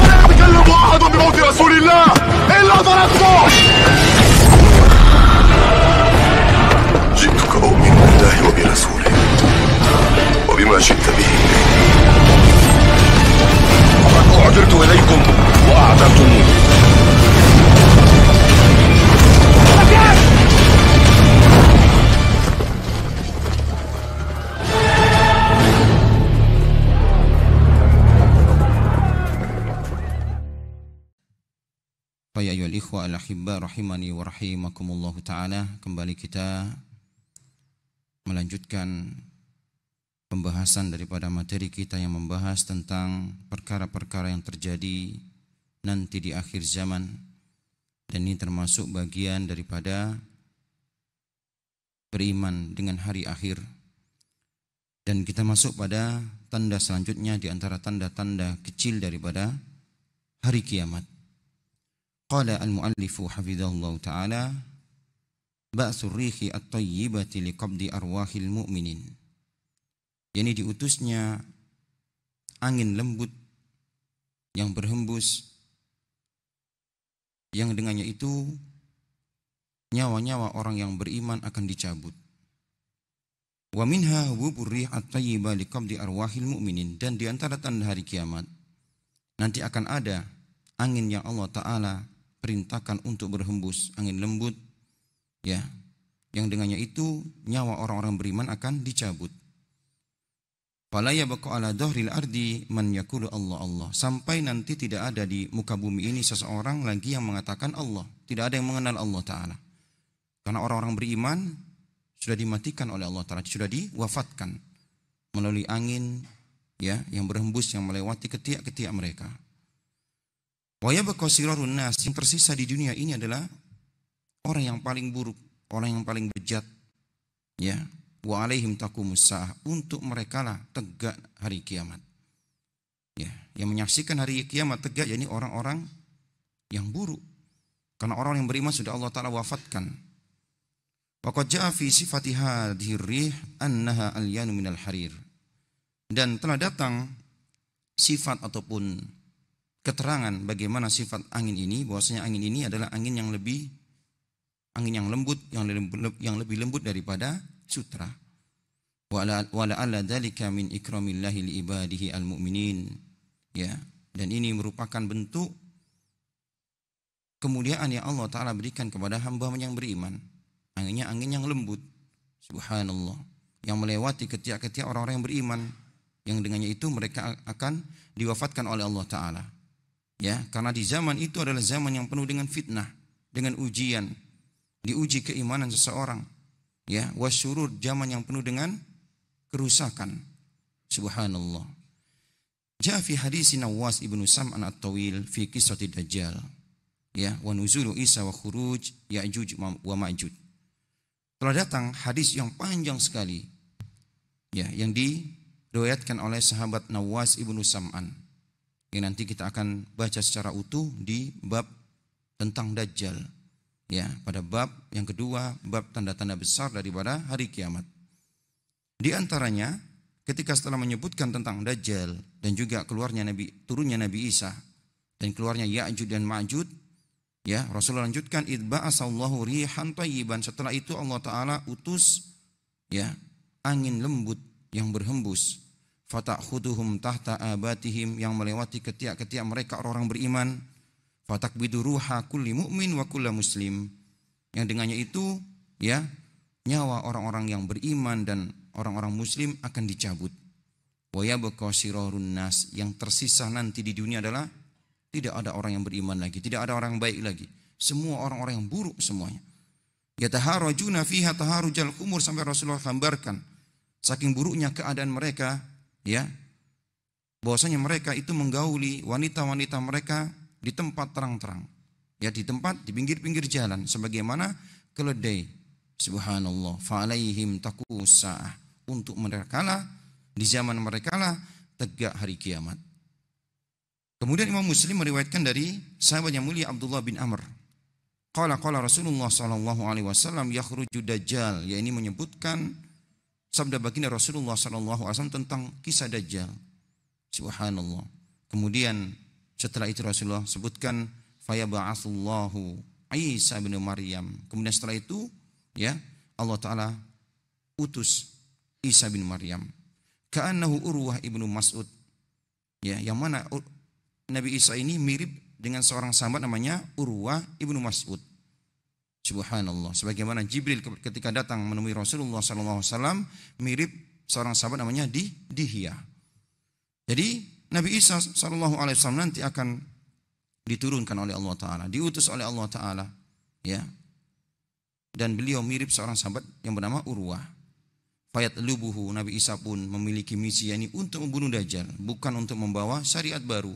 ولا يتكلم أحد بموت رسول الله إلا ضربته. جئتك أؤمن بالله وبرسوله وبما جئت به وقد أعذرت إليكم وأعذرتموني. Ya ayyuhal ikhwa al-ahibba rahimani wa rahimakumullah ta'ala. Kembali kita melanjutkan pembahasan daripada materi kita yang membahas tentang perkara-perkara yang terjadi nanti di akhir zaman. Dan ini termasuk bagian daripada beriman dengan hari akhir. Dan kita masuk pada tanda selanjutnya di antara tanda-tanda kecil daripada hari kiamat. Qala al-muallifu hafizahullah ta'ala ba'thur rihi at-tayyibati liqabdi arwahil mu'minin. Yani diutusnya angin lembut yang berhembus yang dengannya itu nyawa-nyawa orang yang beriman akan dicabut. Wa minha hububur rih at-tayyiba liqabdi arwahil mu'minin. Dan di antara tanda hari kiamat nanti akan ada angin yang Allah Ta'ala perintahkan untuk berhembus, angin lembut ya, yang dengannya itu nyawa orang-orang beriman akan dicabut. Fala yabqa ala dhahril ardi man yaqulu Allah Allah. Sampai nanti tidak ada di muka bumi ini seseorang lagi yang mengatakan Allah. Tidak ada yang mengenal Allah Ta'ala. Karena orang-orang beriman sudah dimatikan oleh Allah Ta'ala, sudah diwafatkan melalui angin ya yang berhembus yang melewati ketiak-ketiak mereka. Wa yabqa sirarun nas, yang tersisa di dunia ini adalah orang yang paling buruk, orang yang paling bejat. Ya, wa alaihim taqumus saah, untuk merekalah tegak hari kiamat. Ya, yang menyaksikan hari kiamat tegak yakni orang-orang yang buruk. Karena orang yang beriman sudah Allah Ta'ala wafatkan. Wa qad jaa fi sifati hadhihi rih annaha alyanu minal harir. Dan telah datang sifat ataupun keterangan bagaimana sifat angin ini, bahwasanya angin ini adalah angin yang lembut, yang lebih lembut daripada sutra. Wa la'alla dzalika min ikramillahi li ibadihi almu'minin. Ya, dan ini merupakan bentuk kemuliaan yang Allah Ta'ala berikan kepada hamba yang beriman. Anginnya angin yang lembut, subhanallah, yang melewati ketiak-ketiak orang-orang yang beriman, yang dengannya itu mereka akan diwafatkan oleh Allah Ta'ala. Ya, karena di zaman itu adalah zaman yang penuh dengan fitnah, dengan ujian, diuji keimanan seseorang. Ya, wasyurur, zaman yang penuh dengan kerusakan. Subhanallah. Jaa fi hadis Nawas ibnu Sam'an at-Tawil fi qissati Dajjal. Ya, wa nuzulu Isa wa khuruj Ya'juj wa Ma'juj. Telah datang hadis yang panjang sekali. Ya, yang diriwayatkan oleh sahabat Nawas ibnu Sam'an. Yang nanti kita akan baca secara utuh di bab tentang Dajjal. Ya, pada bab yang kedua, bab tanda-tanda besar daripada hari kiamat. Di antaranya, ketika setelah menyebutkan tentang Dajjal dan juga turunnya Nabi Isa dan keluarnya Ya'juj dan Ma'juj, ya, Rasulullah lanjutkan idba'asallahu rihan tayyiban. Setelah itu Allah Ta'ala utus ya angin lembut yang berhembus. Fatakhuduhum tahta abatihim, yang melewati ketiak-ketiak mereka orang-orang beriman. Fatakbidu ruha kulli mu'min wa kulla muslim, yang dengannya itu ya nyawa orang-orang yang beriman dan orang-orang muslim akan dicabut. Wa yabqa sirarun nas, yang tersisa nanti di dunia adalah tidak ada orang yang beriman lagi, tidak ada orang baik lagi. Semua orang-orang yang buruk semuanya. Yataharajuna fiha taharujal khumur, sampai Rasulullah gambarkan saking buruknya keadaan mereka. Ya, bahwasanya mereka itu menggauli wanita-wanita mereka di tempat terang-terang, ya, di pinggir-pinggir jalan, sebagaimana keledai. Subhanallah. Fa'alaihim taqus sa'ah, untuk mereka lah, di zaman mereka lah tegak hari kiamat. Kemudian Imam Muslim meriwayatkan dari sahabat yang mulia Abdullah bin Amr. Qala Rasulullah sallallahu alaihi wasallam yakhruju dajjal, ya, ini menyebutkan sabda baginda Rasulullah sallallahu alaihi wasallam tentang kisah Dajjal. Subhanallah. Kemudian setelah itu Rasulullah sebutkan fayab'atsullahu Isa bin Maryam. Kemudian setelah itu ya Allah Ta'ala utus Isa bin Maryam. Ka'annahu Urwah ibnu Mas'ud. Ya, yang mana Nabi Isa ini mirip dengan seorang sahabat namanya Urwah ibnu Mas'ud. Subhanallah. Sebagaimana Jibril ketika datang menemui Rasulullah SAW mirip seorang sahabat namanya Dihya. Jadi Nabi Isa SAW nanti akan diturunkan oleh Allah Ta'ala, diutus oleh Allah Ta'ala, ya. Dan beliau mirip seorang sahabat yang bernama Urwah. Fayatlubuhu, Nabi Isa pun memiliki misi yakni untuk membunuh Dajjal, bukan untuk membawa syariat baru,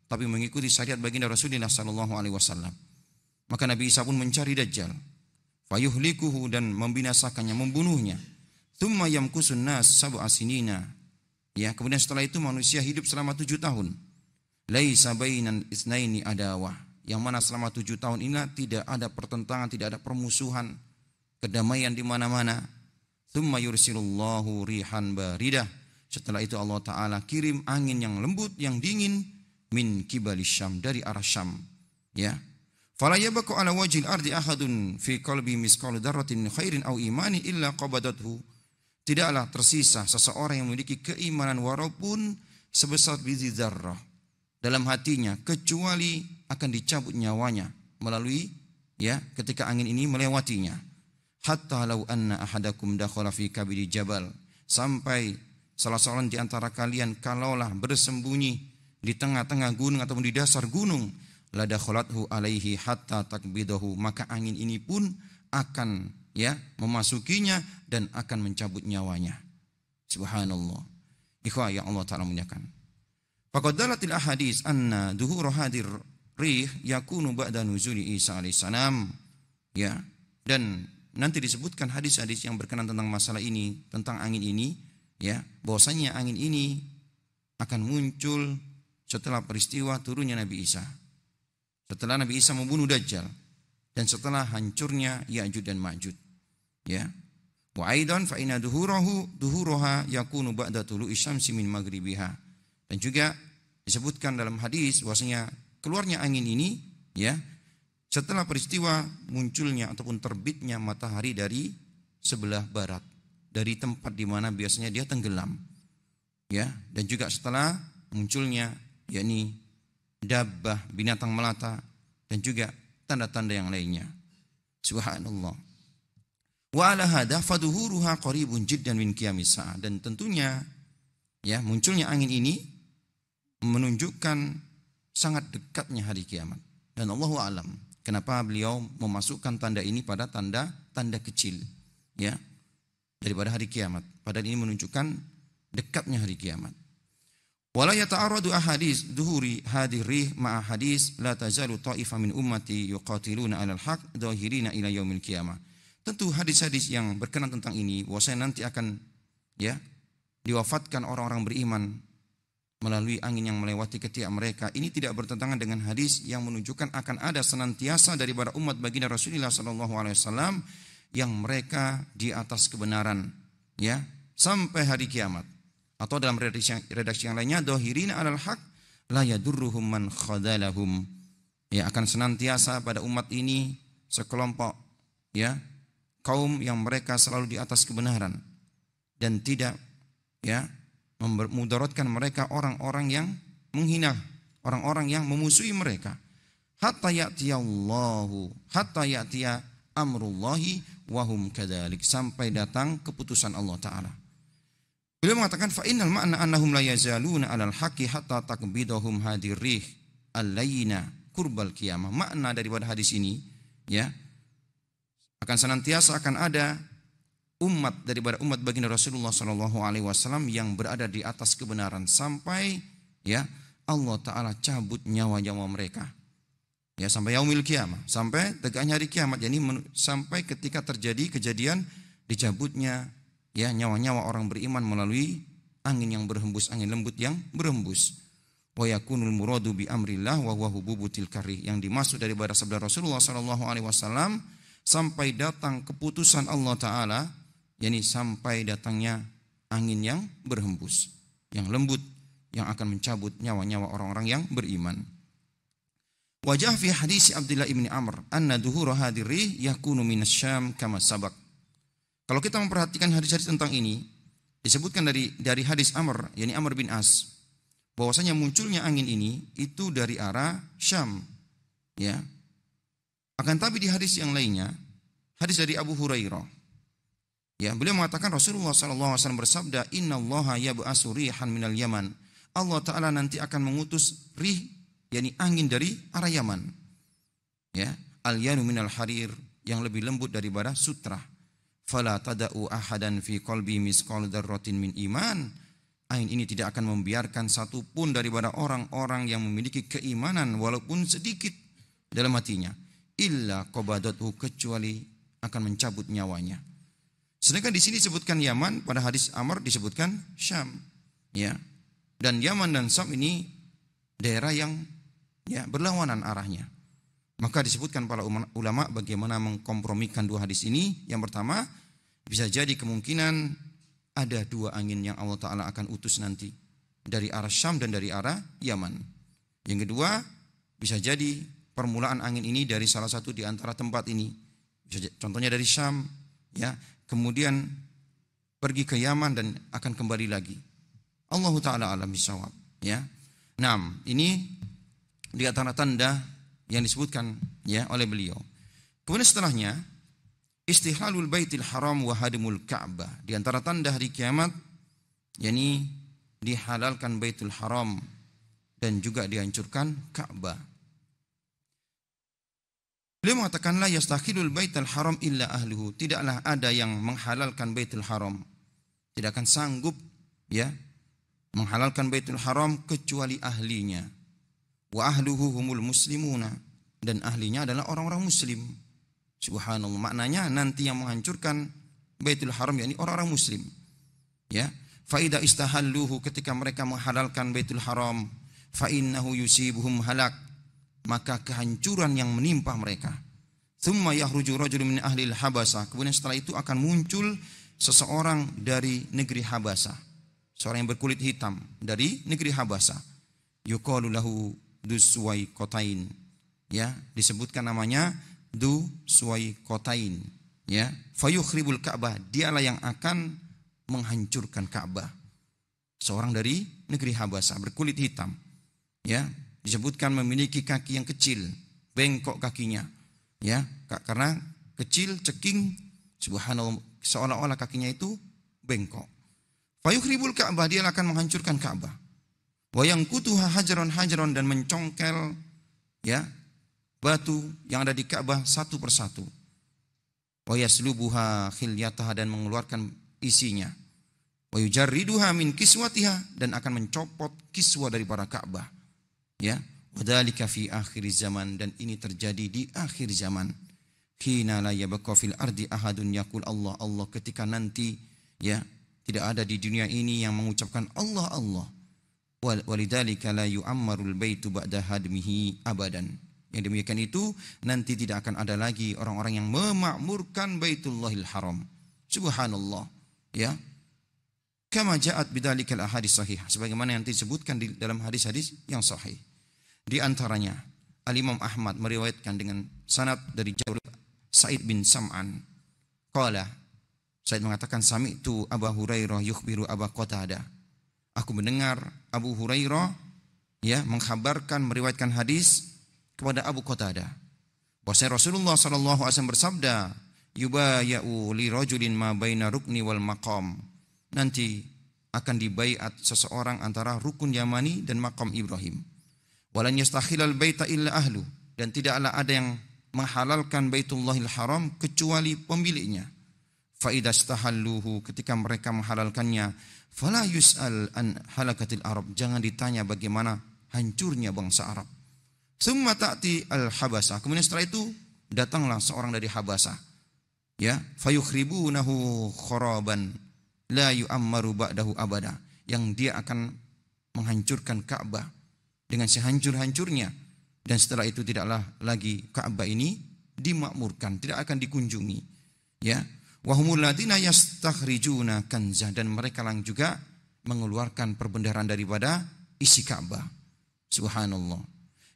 tapi mengikuti syariat baginda Rasulullah SAW. Maka Nabi Isa pun mencari Dajjal, fayuhlikuhu, dan membinasakannya, membunuhnya. Tsumma yamkusun nas sab'a sinina. Ya, kemudian setelah itu manusia hidup selama 7 tahun. Laisa bainan isnaini adawah, yang mana selama 7 tahun ini tidak ada pertentangan, tidak ada permusuhan, kedamaian di mana-mana. Tsumma yursilullahu rihan baridah. Setelah itu Allah Ta'ala kirim angin yang lembut, yang dingin, min kibalis Syam, dari arah Syam. Ya. Fala yabqa ala wajhil ardi ahadun fi qalbi misqalu dzarratin khairin aw imani illa qabadathu. Tidaklah tersisa seseorang yang memiliki keimanan walaupun sebesar biji zarrah dalam hatinya, kecuali akan dicabut nyawanya melalui ya ketika angin ini melewatinya. Hatta law anna ahadakum dakhala fi kabidi jabal, sampai salah seorang di antara kalian kalaulah bersembunyi di tengah-tengah gunung ataupun di dasar gunung, la dakhalathu alaihi hatta takbidahu, maka angin ini pun akan ya memasukinya dan akan mencabut nyawanya. Subhanallah. Ikhwah yang Allah Ta'ala muliakan. Faqad dalatil ahadits anna duhur hadir rih yakunu ba'da nuzuli Isa alaihissalam. Ya, dan nanti disebutkan hadis-hadis yang berkenaan tentang masalah ini, tentang angin ini, ya, bahwasanya angin ini akan muncul setelah peristiwa turunnya Nabi Isa. Setelah Nabi Isa membunuh Dajjal dan setelah hancurnya Ya'juj dan Ma'juj. Ya. Wa aidan fa inna duhuraha yakunu ba'da tulu'i syamsi min maghribiha. Dan juga disebutkan dalam hadis bahwasanya keluarnya angin ini ya setelah peristiwa munculnya ataupun terbitnya matahari dari sebelah barat, dari tempat di mana biasanya dia tenggelam. Ya, dan juga setelah munculnya yakni dabbah, binatang melata, dan juga tanda-tanda yang lainnya. Subhanallah. Wa ala hadha faduhuruha qaribun jiddan min qiyamis sa'a. Dan tentunya ya munculnya angin ini menunjukkan sangat dekatnya hari kiamat. Dan Allahu a'lam kenapa beliau memasukkan tanda ini pada tanda kecil ya daripada hari kiamat. Padahal ini menunjukkan dekatnya hari kiamat. Wala yata'arradu ahadits duhuri hadhihi rih ma'a hadis la tazalu ta'ifa min ummati yuqatiluna 'alal haq dhahirina ila yaumil qiyamah. Tentu hadis-hadis yang berkenaan tentang ini bahwasanya nanti akan ya diwafatkan orang-orang beriman melalui angin yang melewati ketiak mereka. Ini tidak bertentangan dengan hadis yang menunjukkan akan ada senantiasa daripada umat baginda Rasulullah SAW yang mereka di atas kebenaran ya sampai hari kiamat. Atau dalam redaksi yang lainnya, dhahirina 'alal haq la yadurruhum man khadalahum. Ya, akan senantiasa pada umat ini sekelompok ya kaum yang mereka selalu di atas kebenaran dan tidak ya memudaratkan mereka orang-orang yang menghina, orang-orang yang memusuhi mereka. Hatta ya'tiya amrullahi wa hum kadzalik, sampai datang keputusan Allah Ta'ala. Beliau mengatakan fa innal ma'na annahum la yazaluna 'alal haqqi hatta takbidahum hadirih al-layna qurbal qiyamah. Makna daripada hadis ini ya akan senantiasa akan ada umat daripada umat baginda Rasulullah SAW yang berada di atas kebenaran sampai ya Allah Ta'ala cabut nyawa-nyawa mereka ya sampai yaumil qiyamah, sampai tegaknya hari kiamat. Jadi sampai ketika terjadi kejadian dicabutnya ya nyawa-nyawa orang beriman melalui angin yang berhembus, angin lembut yang berhembus. Wa yakunul muradu bi amrillah wa huwa hububutil karih, yang dimaksud daripada sabda Rasulullah SAW sampai datang keputusan Allah Ta'ala, yakni sampai datangnya angin yang berhembus, yang lembut, yang akan mencabut nyawa-nyawa orang-orang yang beriman. Wajah fi hadis Abdullah ibn Amr anna duhura hadiri yakunu minas Syam kama sabaq. Kalau kita memperhatikan hadis-hadis tentang ini, disebutkan dari hadis Amr, yakni Amr bin As, bahwasanya munculnya angin ini itu dari arah Syam, ya. Akan tapi di hadis yang lainnya, hadis dari Abu Hurairah, ya, beliau mengatakan Rasulullah SAW bersabda, Inna Allaha yab'asu rihan minal Yaman. Allah Ta'ala nanti akan mengutus rih, yakni angin dari arah Yaman. Ya, al-yanu minal harir, yang lebih lembut daripada sutra. Fala tada'u ahadan fi qalbi misqal dzarratin min iman. Angin ini tidak akan membiarkan satu pun daripada orang-orang yang memiliki keimanan walaupun sedikit dalam hatinya. Illa qabadathu, kecuali akan mencabut nyawanya. Sedangkan di sini disebutkan Yaman, pada hadis Amr disebutkan Syam, ya. Dan Yaman dan Syam ini daerah yang, ya, berlawanan arahnya. Maka disebutkan para ulama bagaimana mengkompromikan dua hadis ini. Yang pertama, bisa jadi kemungkinan ada dua angin yang Allah Ta'ala akan utus nanti, dari arah Syam dan dari arah Yaman. Yang kedua, bisa jadi permulaan angin ini dari salah satu di antara tempat ini. Contohnya dari Syam, ya, kemudian pergi ke Yaman dan akan kembali lagi. Allah Ta'ala alam bisawab, ya. Nah, ini di antara tanda yang disebutkan, ya, oleh beliau. Kemudian setelahnya, istihlalul baitil haram wa hadimul ka'bah. Di antara tanda hari kiamat, yakni dihalalkan baitul haram dan juga dihancurkan Ka'bah. Beliau mengatakan la yastakhilul baitul haram illa ahluhu. Tidaklah ada yang menghalalkan baitul haram, tidak akan sanggup, ya, menghalalkan baitul haram kecuali ahlinya. Wa ahluhu humul muslimuna, dan ahlinya adalah orang-orang muslim. Subhanallah, maknanya nanti yang menghancurkan baitul haram yakni orang-orang muslim, ya. Fa idza istahalluhu, ketika mereka menghalalkan baitul haram, fa innahu yusibuhum halak, maka kehancuran yang menimpa mereka. Tsumma yakhruju rajulun min ahli al-habasah, kemudian setelah itu akan muncul seseorang dari negeri Habasah, seorang yang berkulit hitam dari negeri Habasah. Yuqalu lahu Duswaiqatain, ya, disebutkan namanya Duswaiqatain, ya. Fayukhribul Ka'bah, dialah yang akan menghancurkan Ka'bah. Seorang dari negeri Habasah berkulit hitam, ya, disebutkan memiliki kaki yang kecil, bengkok kakinya, ya, karena kecil, ceking, subhanallah, seolah-olah kakinya itu bengkok. Fayukhribul Ka'bah, dia akan menghancurkan Ka'bah. Wa yanqutuha hajaron, dan mencongkel, ya, batu yang ada di Ka'bah satu persatu. Wa yaslubuha khilyataha, dan mengeluarkan isinya. Wa yujarriduha min kiswatiha, dan akan mencopot kiswa daripada Ka'bah. Ya, wadzalika fi akhir zaman, dan ini terjadi di akhir zaman. Hina la yabqa fil ardi ahadun yaqul Allah Allah, ketika nanti, ya, tidak ada di dunia ini yang mengucapkan Allah Allah. Walidzalika la yu'ammarul baitu ba'da hadmihi abadan. Yang demikian itu nanti tidak akan ada lagi orang-orang yang memakmurkan Baitullahil Haram. Subhanallah, ya. Kama ja'at bidzalikal ahadits sahih, sebagaimana yang disebutkan di dalam hadis-hadis yang sahih. Di antaranya Al-Imam Ahmad meriwayatkan dengan sanad dari Jabir Sa'id bin Sam'an. Qala, Sa'id mengatakan, sami'tu Abu Hurairah yukhbiru Aba Qatadah. Aku mendengar Abu Hurairah, ya, mengkhabarkan, meriwayatkan hadis kepada Abu Qatadah. Bahwasanya Rasulullah SAW bersabda, yubaya'u li rajulin ma baina rukni wal maqam. Nanti akan dibaiat seseorang antara rukun Yamani dan maqam Ibrahim. Walan yastakhilal baita illa ahlu, dan tidaklah ada yang menghalalkan Baitullahil Haram kecuali pemiliknya. Fa idza istahalluhu, ketika mereka menghalalkannya, fala yus'al an halakatil Arab, jangan ditanya bagaimana hancurnya bangsa Arab. Summa ta'ti al-Habasah, kemudian setelah itu datanglah seorang dari Habasah, ya, fayukhribunahu kharaban la yu'ammaru ba'dahu abada, yang dia akan menghancurkan Ka'bah dengan sehancur-hancurnya, dan setelah itu tidaklah lagi Ka'bah ini dimakmurkan, tidak akan dikunjungi, ya. Wa humul ladina yastakhrijuna kanzah, dan mereka lang juga mengeluarkan perbendaharaan daripada isi Ka'bah. Subhanallah.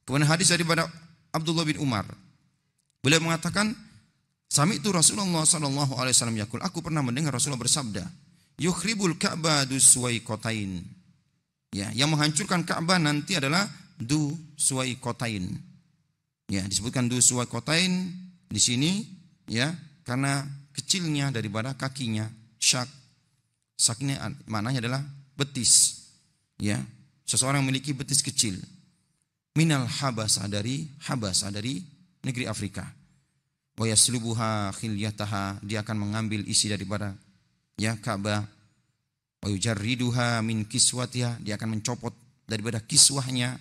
Kemudian hadis daripada Abdullah bin Umar. Beliau mengatakan, sami'tu Rasulullah sallallahu alaihi wasallam yaqul, aku pernah mendengar Rasulullah bersabda, yukhribul Ka'bah dusuwaikotain. Ya, yang menghancurkan Ka'bah nanti adalah dusuwaikotain. Ya, disebutkan dusuwaikotain di sini ya, karena kecilnya daripada kakinya. Saknya maknanya adalah betis. Ya, seseorang memiliki betis kecil. Minal habasa dari negeri Afrika. Wa yaslubuha khilyataha, dia akan mengambil isi daripada ya Ka'bah. Wa yujarriduha min kiswatiha, dia akan mencopot daripada kiswahnya.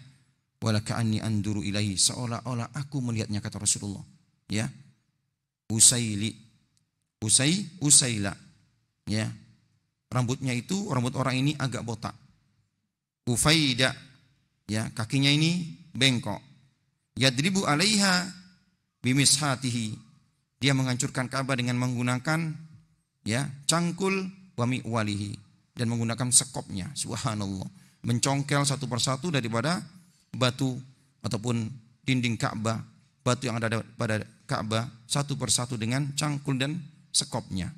Wala ka'anni anduru ilaihi, seolah-olah aku melihatnya, kata Rasulullah. Ya. Usaila. Ya. Rambutnya itu, rambut orang ini agak botak. Ufaida, ya, kakinya ini bengkok. Yadribu alaiha bimishatihi, dia menghancurkan Ka'bah dengan menggunakan ya cangkul wa mi'walihi, dan menggunakan sekopnya. Subhanallah, mencongkel satu persatu daripada batu ataupun dinding Ka'bah, batu yang ada pada Ka'bah satu persatu dengan cangkul dan sekopnya.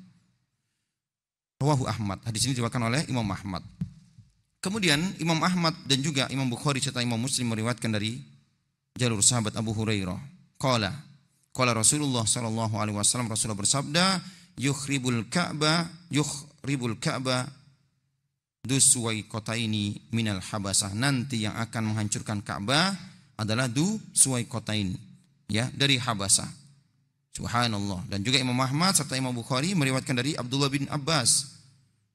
Rawahu Ahmad, hadis ini diriwayatkan oleh Imam Ahmad. Kemudian Imam Ahmad dan juga Imam Bukhari serta Imam Muslim meriwayatkan dari jalur sahabat Abu Hurairah. Qala Rasulullah sallallahu alaihi wasallam, Rasulullah bersabda, yukhribul Ka'bah dusuwaikotaini minal habasah. Nanti yang akan menghancurkan Ka'bah adalah dusuwaikotain, ya, dari Habasah. Subhanallah. Dan juga Imam Ahmad serta Imam Bukhari meriwayatkan dari Abdullah bin Abbas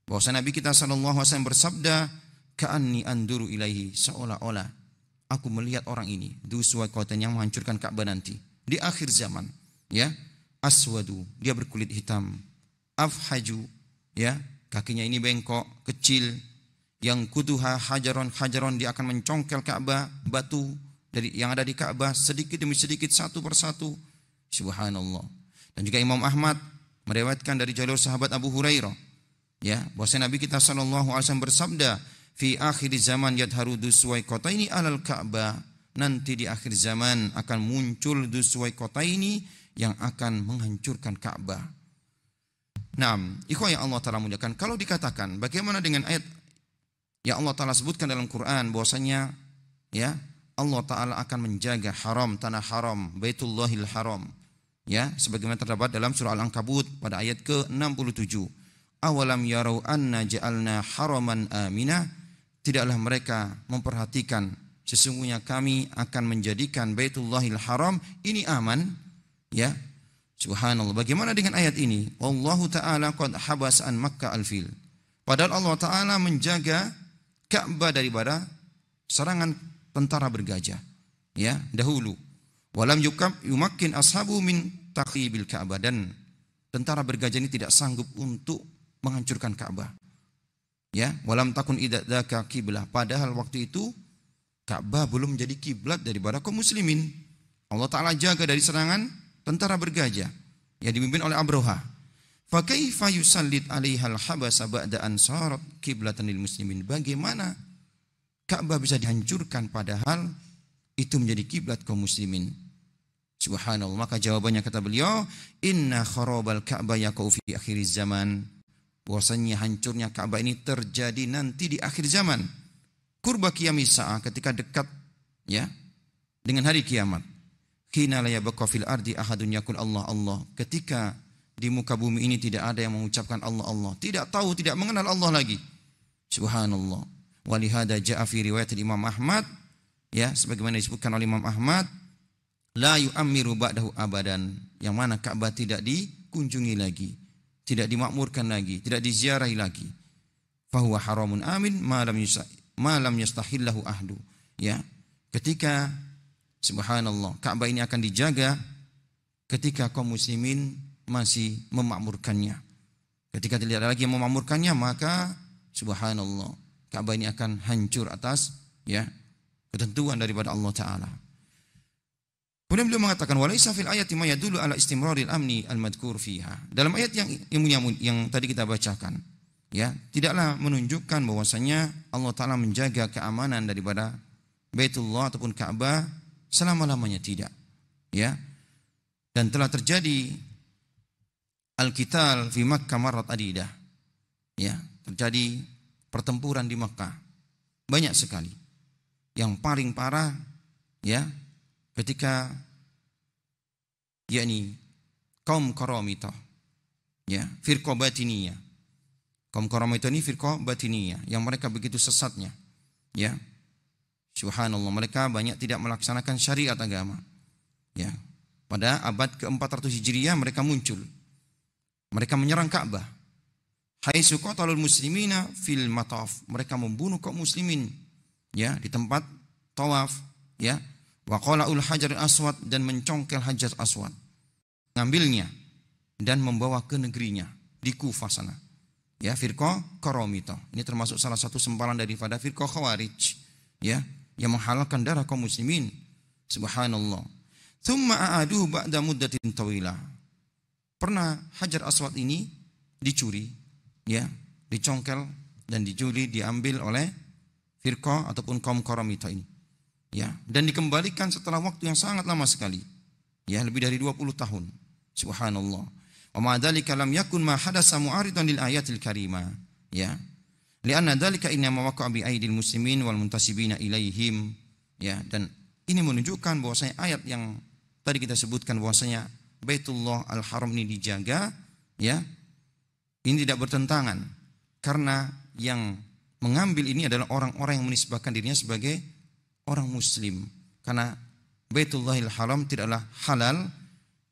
bahwa Nabi kita sallallahu alaihi wasallam bersabda, ka'anni anduru ilaihi, seolah-olah aku melihat orang ini, dusuwaikotain, yang menghancurkan Ka'bah nanti di akhir zaman, ya. Aswadu, dia berkulit hitam. Afhaju, ya, kakinya ini bengkok, kecil. Yang kuduha hajaron, dia akan mencongkel Ka'bah, batu dari yang ada di Ka'bah sedikit demi sedikit, satu persatu. Subhanallah. Dan juga Imam Ahmad meriwayatkan dari jalur sahabat Abu Hurairah, ya, bahwa Nabi kita sallallahu alaihi wasallam bersabda, fi akhir zaman yadharu dusuwaikotaini alal Ka'bah, nanti di akhir zaman akan muncul dusuwaikotaini yang akan menghancurkan Ka'bah. Naam, ikhwah yang Allah Ta'ala muliakan, kalau dikatakan bagaimana dengan ayat yang Allah Ta'ala sebutkan dalam Quran bahwasanya ya Allah Ta'ala akan menjaga haram, tanah haram, Baitullahil Haram, ya, sebagaimana terdapat dalam surah Al-Ankabut pada ayat ke-67. Awalam yarau anna ja'alna haraman aminah, tidaklah mereka memperhatikan sesungguhnya kami akan menjadikan Baitullahil Haram ini aman, ya. Subhanallah. Bagaimana dengan ayat ini? Wallahu ta'ala qad habas an Makkah al-fil. Padahal Allah Ta'ala menjaga Ka'bah daripada serangan tentara bergajah, ya, dahulu. Walam yumakkin ashabu min taqibil Ka'bah, dan tentara bergajah ini tidak sanggup untuk menghancurkan Ka'bah. Ya, walam takun idzaka qiblah, padahal waktu itu Ka'bah belum menjadi kiblat daripada kaum muslimin. Allah Ta'ala jaga dari serangan tentara bergajah yang dipimpin oleh Abroha. Fa kaifa yusallid 'alaihal habasa ba'da an sarat qiblatan lil muslimin? Bagaimana Ka'bah bisa dihancurkan padahal itu menjadi kiblat kaum muslimin? Subhanallah. Maka jawabannya kata beliau, inna kharabal Ka'bah yaqau fi akhiriz zaman. Bahwasanya hancurnya Ka'bah ini terjadi nanti di akhir zaman. Qurba qiyamis sa'ah, ketika dekat, ya, dengan hari kiamat. Hina la yabqa fil ardi ahadun yaqul Allah Allah. Ketika di muka bumi ini tidak ada yang mengucapkan Allah Allah, tidak tahu, tidak mengenal Allah lagi. Subhanallah. Walihada ja'a fi riwayat Imam Ahmad, ya, sebagaimana disebutkan oleh Imam Ahmad, la yu'ammiru ba'dahu abadan, yang mana Ka'bah tidak dikunjungi lagi, tidak dimakmurkan lagi, tidak diziarahi lagi. Fahuwa haramun amin ma lam yastahillahu ahdu, ya. Ketika subhanallah Ka'bah ini akan dijaga ketika kaum muslimin masih memakmurkannya. Ketika tidak ada lagi yang memakmurkannya, maka subhanallah Ka'bah ini akan hancur atas, ya, ketentuan daripada Allah Ta'ala. Kemudian beliau mengatakan walaysa fil ayati ma yadullu ala istimraril amni al-madhkur fiha. Dalam ayat yang tadi kita bacakan ya, tidaklah menunjukkan bahwasanya Allah Ta'ala menjaga keamanan daripada Baitullah ataupun Ka'bah selama-lamanya, tidak. Ya. Dan telah terjadi al-qital fi Makkah marrat adidah. Ya, terjadi pertempuran di Makkah banyak sekali. Yang paling parah ya ketika yakni kaum Qaramitah, ya, firqah batiniyah. Kaum Qaramitah ini firqah batiniyah yang mereka begitu sesatnya, ya. Subhanallah, mereka banyak tidak melaksanakan syariat agama. Ya. Pada abad ke-400 Hijriah mereka muncul. Mereka menyerang Ka'bah. Haitsu qatalul muslimina fil mataf. Mereka membunuh kaum muslimin, ya, di tempat tawaf, ya. Wa qala'ul hajar aswad, dan mencongkel hajar aswad. Ngambilnya dan membawa ke negerinya di Kufah sana. Ya, firqah Qaramitah. Ini termasuk salah satu sempalan daripada firqah Khawarij, ya, yang menghalalkan darah kaum muslimin. Subhanallah. Tsumma a'aduhu ba'da muddatin tawilah. Pernah hajar aswad ini dicuri, ya, dicongkel dan dicuri, diambil oleh firqah ataupun kaum Qaramitah ini, ya, dan dikembalikan setelah waktu yang sangat lama sekali, ya, lebih dari 20 tahun. Subhanallah. Wa ma dzalika lam yakun ma hadasa mu'aridan lil ayatil karimah, ya. Lianna dzalika inna ma waqa'a bi aidil muslimin wal muntasibina ilaihim, ya, dan ini menunjukkan bahwasanya ayat yang tadi kita sebutkan bahwasanya Baitullah Al-Haram ini dijaga, ya, ini tidak bertentangan karena yang mengambil ini adalah orang-orang yang menisbahkan dirinya sebagai orang muslim, karena Baitullahil Haram tidaklah halal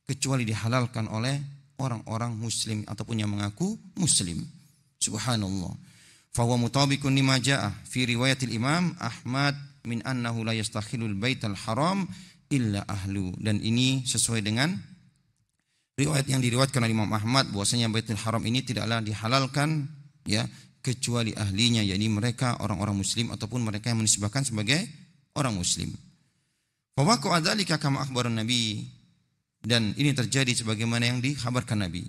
kecuali dihalalkan oleh orang-orang muslim ataupun yang mengaku muslim. Subhanallah. Fa huwa mutabiqun lima jaa fi riwayatil Imam Ahmad min annahu la yastakhilul baital haram illa ahlu, dan ini sesuai dengan riwayat yang diriwayatkan oleh Imam Ahmad bahwasanya Baitul Haram ini tidaklah dihalalkan, ya, kecuali ahlinya, yakni mereka orang-orang muslim ataupun mereka yang menisbahkan sebagai orang muslim. Fa waqa'a dzalika kama akhbaran Nabi, dan ini terjadi sebagaimana yang dikhabarkan Nabi.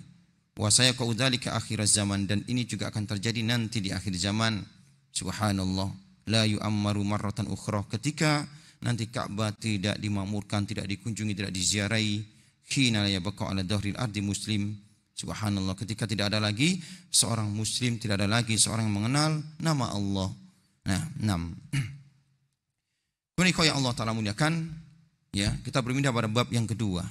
Wa sayaqa'u dzalika akhir zaman, dan ini juga akan terjadi nanti di akhir zaman. Subhanallah. La yu'ammaru marratan ukhra, ketika nanti Ka'bah tidak dimakmurkan, tidak dikunjungi, tidak diziarahi. Hina la yabqa ala dhahril ardi muslim. Subhanallah, ketika tidak ada lagi seorang muslim, tidak ada lagi seorang yang mengenal nama Allah. Nah, 6. Kemudian yang Allah Ta'ala muliakan, ya, kita berpindah pada bab yang kedua.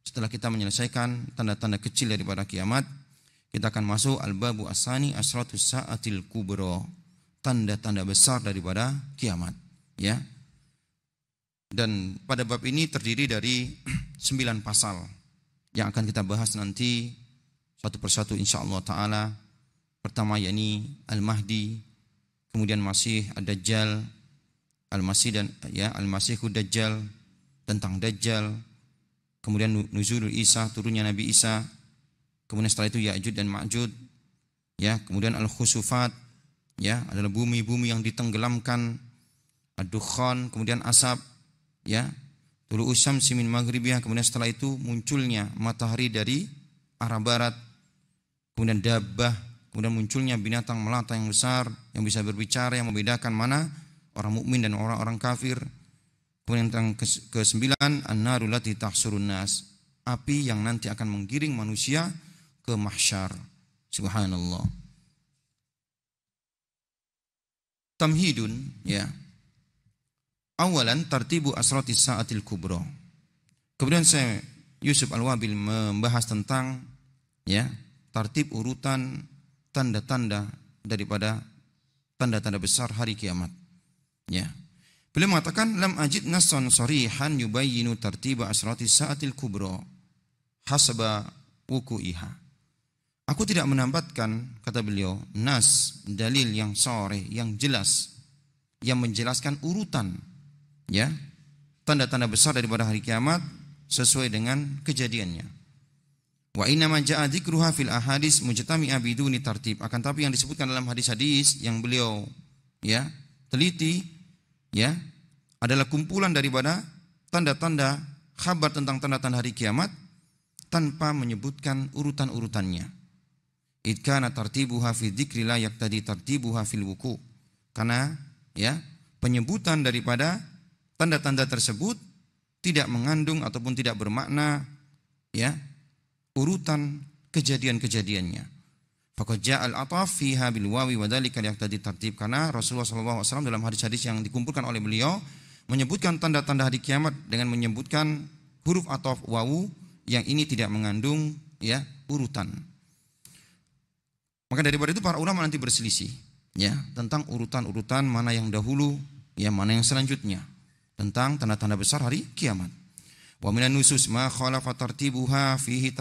Setelah kita menyelesaikan tanda-tanda kecil daripada kiamat, kita akan masuk al-babu as-sani asratus sa'atil kubra, tanda-tanda besar daripada kiamat, ya. Dan pada bab ini terdiri dari 9 pasal yang akan kita bahas nanti satu persatu insyaallah taala. Pertama yakni Al-Mahdi, kemudian Masih Ad-Dajjal, Al-Masih dan ya Al-Masihud Dajjal, tentang Dajjal, kemudian nuzulul Isa, turunnya Nabi Isa, kemudian setelah itu Ya'juj dan Ma'juj, ya, kemudian Al-Khusufat, ya, adalah bumi-bumi yang ditenggelamkan, Ad-Dukhan, kemudian asap, ya, tulu'us syamsi min maghribiyah, kemudian setelah itu munculnya matahari dari arah barat, kemudian dabbah, kemudian munculnya binatang melata yang besar yang bisa berbicara, yang membedakan mana orang mukmin dan orang-orang kafir. Kemudian yang ke-9 an-narul lati tahsurun nas, api yang nanti akan menggiring manusia ke mahsyar. Subhanallah. Tamhidun, ya. Awalan tartibu asratis sa'atil kubra. Kemudian saya Yusuf Al-Wabil membahas tentang, ya, tartib urutan tanda-tanda daripada tanda-tanda besar hari kiamat, ya. Beliau mengatakan lam ajid nassan sharihan yubayyinu tartiba asratis sa'atil kubra hasaba wuku'iha. Aku tidak menambahkan, kata beliau, nas, dalil yang sharih, yang jelas, yang menjelaskan urutan, ya, tanda-tanda besar daripada hari kiamat sesuai dengan kejadiannya. Wa inna ma ja'a dzikruha fil ahadits mujtami'a biduni tartib. Akan tapi yang disebutkan dalam hadis-hadis yang beliau, ya, teliti, ya, adalah kumpulan daripada tanda-tanda kabar tentang tanda-tanda hari kiamat tanpa menyebutkan urutan-urutannya. id kana tartibuha fi dzikri la yaqtadi tartibuha fil wuku. Karena ya, penyebutan daripada tanda-tanda tersebut tidak mengandung ataupun tidak bermakna ya urutan kejadian-kejadiannya. Faqad ja'al ataf fiha bil wawi wa dzalika yaqtadi tartib. Karena Rasulullah SAW dalam hadis-hadis yang dikumpulkan oleh beliau menyebutkan tanda-tanda hari kiamat dengan menyebutkan huruf ataf wawu yang ini tidak mengandung ya urutan. Maka daripada itu para ulama nanti berselisih ya tentang urutan-urutan mana yang dahulu ya mana yang selanjutnya tentang tanda-tanda besar hari kiamat. Wa minan nusus ma khalafa tartibuha fihi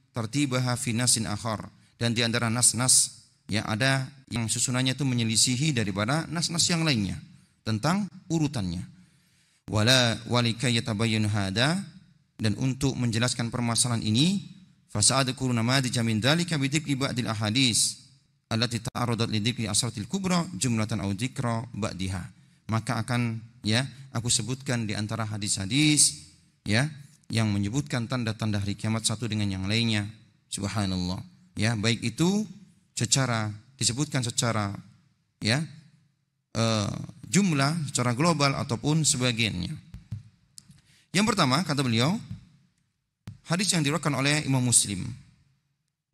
tartibaha fi nasin akhar. Dan di antara nas-nas ya ada yang susunannya itu menyelisihi daripada nas-nas yang lainnya tentang urutannya. Wala walika yatabayyanu hada, dan untuk menjelaskan permasalahan ini fasa'adkuru namadija min dzalika bi dzikri ba'dil ahadits allati ta'aradat li dzikri asratil kubra jumlatan aw dzikra ba'diha. Maka akan ya aku sebutkan di antara hadis-hadis ya yang menyebutkan tanda-tanda hari kiamat satu dengan yang lainnya. Subhanallah. Ya, baik itu disebutkan secara ya jumlah, secara global ataupun sebagiannya. Yang pertama kata beliau, hadis yang diriwayatkan oleh Imam Muslim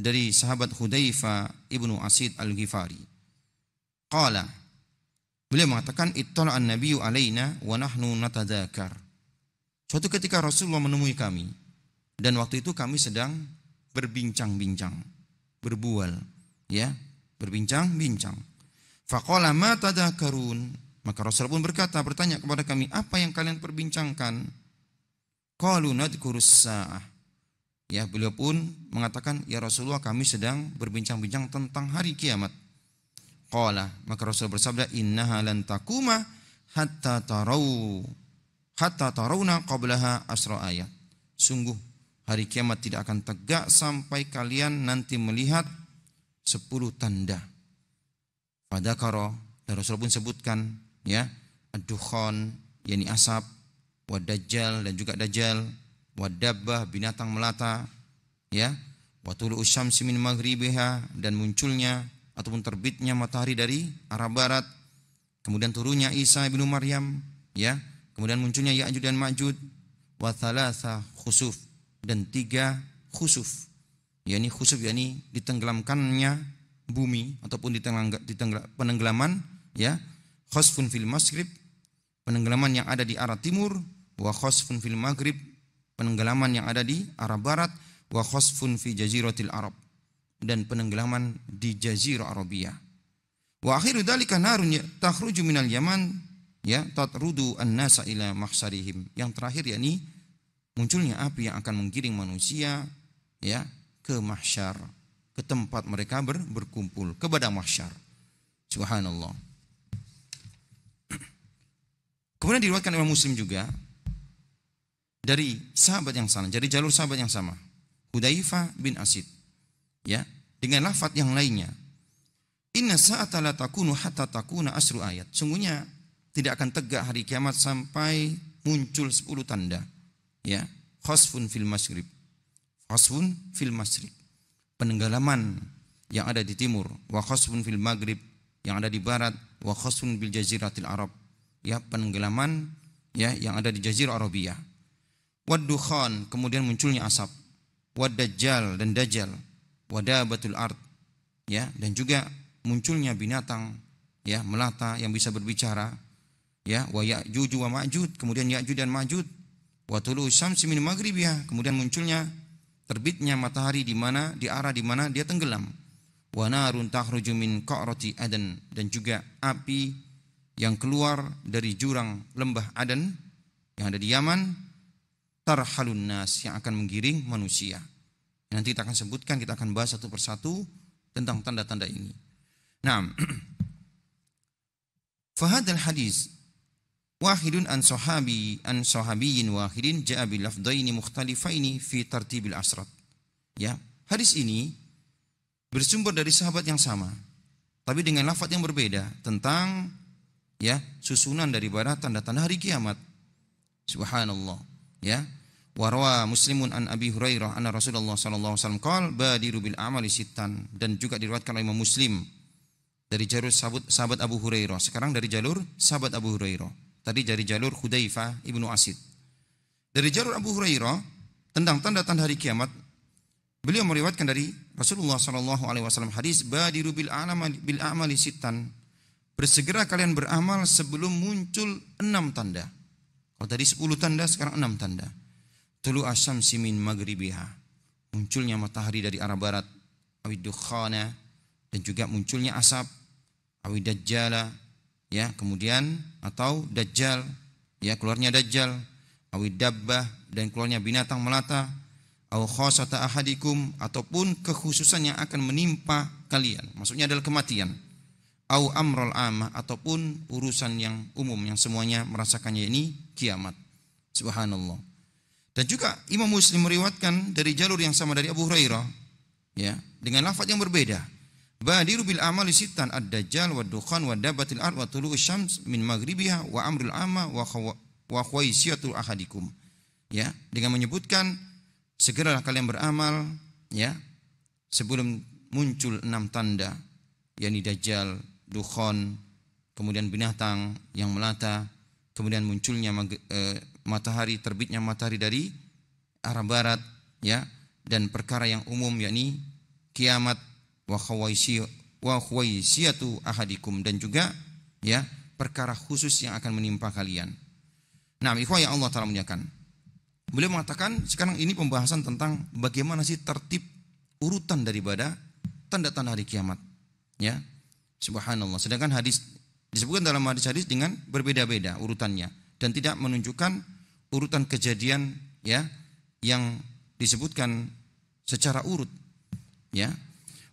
dari sahabat Hudzaifah ibnu Asid al-Ghifari. Qala, beliau mengatakan ittala'an nabiyyu alaina wa nahnu natadzakar. Suatu ketika Rasulullah menemui kami dan waktu itu kami sedang berbincang-bincang, berbual, ya, berbincang-bincang. Faqala ma tadzakarun, maka Rasul pun bertanya kepada kami, apa yang kalian perbincangkan? Qalu nadhkurus sa'ah. Ya, beliau pun mengatakan, ya Rasulullah kami sedang berbincang-bincang tentang hari kiamat. Qala, maka Rasul bersabda, innaha lan takuma hatta tarawna qablaha asra ayat. Sungguh hari kiamat tidak akan tegak sampai kalian nanti melihat 10 tanda. Fadzakara, dan Rasul pun sebutkan ya ad-dukhan yakni asap, wad-dajjal dan juga dajjal, wad-dabbah binatang melata, ya, wa tulu'u syamsi min maghribiha, dan munculnya ataupun terbitnya matahari dari arah barat, kemudian turunnya Isa ibnu Maryam, ya, kemudian munculnya Ya'juj dan Ma'juj, wa thalatha khusuf, dan 3 khusuf. yakni khusuf yakni ditenggelamkannya bumi ataupun penenggelaman ya, khasfun fil masrib, penenggelaman yang ada di arah timur, wa khasfun fil maghrib, penenggelaman yang ada di arah barat, wa khasfun fi jaziratil arab, dan penenggelaman di jazirah Arabia. Wa akhiru dzalika narun takhruju minal yaman ya tatrudu an-nasa ila mahsyarihim. Yang terakhir yakni munculnya api yang akan menggiring manusia ya ke mahsyar, ke tempat mereka berkumpul, ke padang mahsyar. Subhanallah. Kemudian diriwayatkan oleh Muslim juga dari sahabat yang sama, dari jalur sahabat yang sama, Hudzaifah bin Asid, ya, dengan lafaz yang lainnya. Inna sa'ata la takunu hatta takuna asru ayat. Sungguhnya tidak akan tegak hari kiamat sampai muncul 10 tanda. Ya, khasfun fil masrib. Khasfun fil masrib, penenggelaman yang ada di timur, wa khasfun fil maghrib, yang ada di barat, wa khasfun bil jaziratil arab, ya, penenggelaman ya yang ada di jazirah Arabia. Wad dukhan, kemudian munculnya asap, wad dajjal dan dajjal, wadabatul ard, ya, dan juga munculnya binatang ya melata yang bisa berbicara, ya, wa ya'juj wa ma'juj, kemudian ya'juj dan ma'juj, wa tulu'u syamsi min maghribiha, kemudian munculnya terbitnya matahari di arah di mana dia tenggelam. Wa narun takhruju min qa'rati Adan, dan juga api yang keluar dari jurang lembah Adan yang ada di Yaman, tarhalun nas, yang akan menggiring manusia. Nanti kita akan sebutkan, kita akan bahas satu persatu tentang tanda-tanda ini. Nah, fahadal hadis wahidun an sahabiyyin wahidin ja'a bil lafdhaini mukhtalifaini fi tartibil asrat. Ya, hadis ini bersumber dari sahabat yang sama, tapi dengan lafaz yang berbeda tentang ya susunan daripada tanda-tanda hari kiamat. Subhanallah, ya. Wa rawa Muslimun an Abi Hurairah anna Rasulullah sallallahu alaihi wasallam qala badiru bil a'mali sittan, dan juga diriwayatkan oleh Imam Muslim dari jalur sahabat Abu Hurairah. Sekarang dari jalur sahabat Abu Hurairah. Tadi dari jalur Hudzaifah ibnu Asid. Dari jalur Abu Hurairah tentang tanda-tanda hari kiamat, beliau meriwayatkan dari Rasulullah sallallahu alaihi wasallam hadis badiru bil a'mali sittan. Bersegera kalian beramal sebelum muncul 6 tanda. Kalau tadi 10 tanda, sekarang 6 tanda. Tulu asyamsi min maghribiha, munculnya matahari dari arah barat, awid dukhana, dan juga munculnya asap, awid dajjala, ya, kemudian atau dajjal, ya, keluarnya dajjal, awid dabbah, dan keluarnya binatang melata, aw khasata ahadikum, ataupun kekhususan yang akan menimpa kalian, maksudnya adalah kematian, aw amrul amah, ataupun urusan yang umum yang semuanya merasakannya, ini kiamat. Subhanallah. Dan juga Imam Muslim meriwayatkan dari jalur yang sama dari Abu Hurairah, ya, dengan lafaz yang berbeda. Badiru bil amali sittan ad-dajjal wa dukhan wa dabatil ard wa tulu'us syams min maghribiha wa amrul amma wa khawaisiyatul ahadikum. Ya, dengan menyebutkan segeralah kalian beramal, ya, sebelum muncul 6 tanda, yakni dajjal, dukhan, kemudian binatang yang melata, kemudian munculnya matahari, terbitnya matahari dari arah barat, ya, dan perkara yang umum yakni kiamat, wa khawaisiyatu ahadikum, dan juga, ya, perkara khusus yang akan menimpa kalian. Nah, ikhwah yang Allah Ta'ala muliakan, beliau mengatakan sekarang ini pembahasan tentang bagaimana sih tertib urutan daripada tanda-tanda hari kiamat, ya. Subhanallah. Sedangkan hadis disebutkan dalam hadis-hadis dengan berbeda-beda urutannya dan tidak menunjukkan urutan kejadian, ya, yang disebutkan secara urut, ya.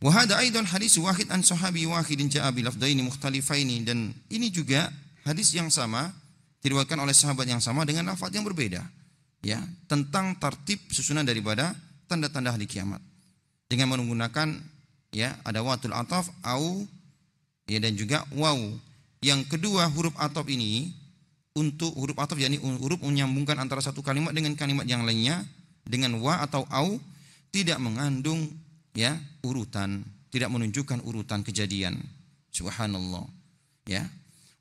Wa hada aidan hadis wahid an sahabi wahidin ja'a bi lafdaini mukhtalifaini, dan ini juga hadis yang sama diriwayatkan oleh sahabat yang sama dengan lafaz yang berbeda, ya, tentang tertib susunan daripada tanda-tanda hari kiamat dengan menggunakan, ya, ada watul ataf au, ya, dan juga waw. Yang kedua huruf ataf ini, untuk huruf ataf yakni huruf menyambungkan antara satu kalimat dengan kalimat yang lainnya dengan wa atau au, tidak mengandung, ya, urutan, tidak menunjukkan urutan kejadian. Subhanallah, ya.